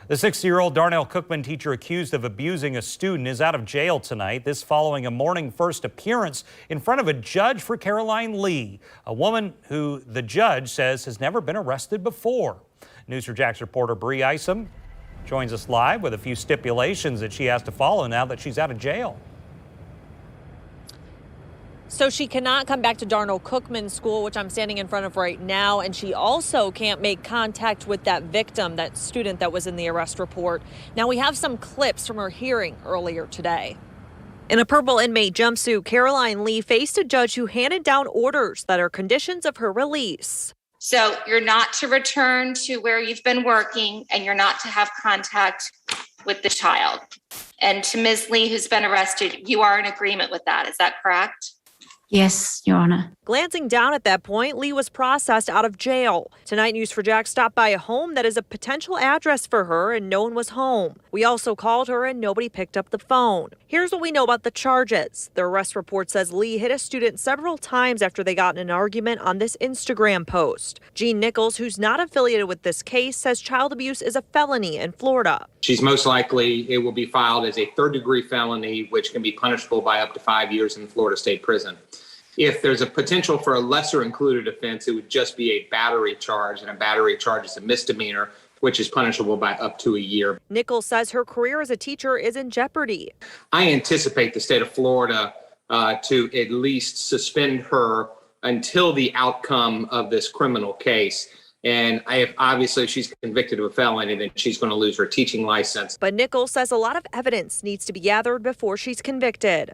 The 60-year-old Darnell-Cookman teacher accused of abusing a student is out of jail tonight. This following a morning first appearance in front of a judge for Caroline Lee, a woman who the judge says has never been arrested before. News4JAX reporter Bree Isom joins us live with a few stipulations that she has to follow now that she's out of jail. So she cannot come back to Darnell-Cookman School, which I'm standing in front of right now, and she also can't make contact with that victim, that student that was in the arrest report. Now, we have some clips from her hearing earlier today. In a purple inmate jumpsuit, Caroline Lee faced a judge who handed down orders that are conditions of her release. So you're not to return to where you've been working, and you're not to have contact with the child. And to Ms. Lee, who's been arrested, you are in agreement with that. Is that correct? Yes, Your Honor. Glancing down at that point, Lee was processed out of jail. Tonight, News4JAX stopped by a home that is a potential address for her, and no one was home. We also called her, and nobody picked up the phone. Here's what we know about the charges. The arrest report says Lee hit a student several times after they got in an argument on this Instagram post. Gene Nichols, who's not affiliated with this case, says child abuse is a felony in Florida. She's most likely, it will be filed as a third-degree felony, which can be punishable by up to 5 years in Florida State Prison. If there's a potential for a lesser included offense, it would just be a battery charge, and a battery charge is a misdemeanor, which is punishable by up to a year. Nichols says her career as a teacher is in jeopardy. I anticipate the state of Florida to at least suspend her until the outcome of this criminal case. And if obviously she's convicted of a felony, then she's going to lose her teaching license. But Nichols says a lot of evidence needs to be gathered before she's convicted.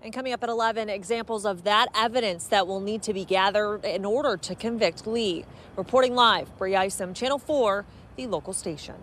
And coming up at 11, examples of that evidence that will need to be gathered in order to convict Lee. Reporting live, Bree Isom, Channel 4, the local station.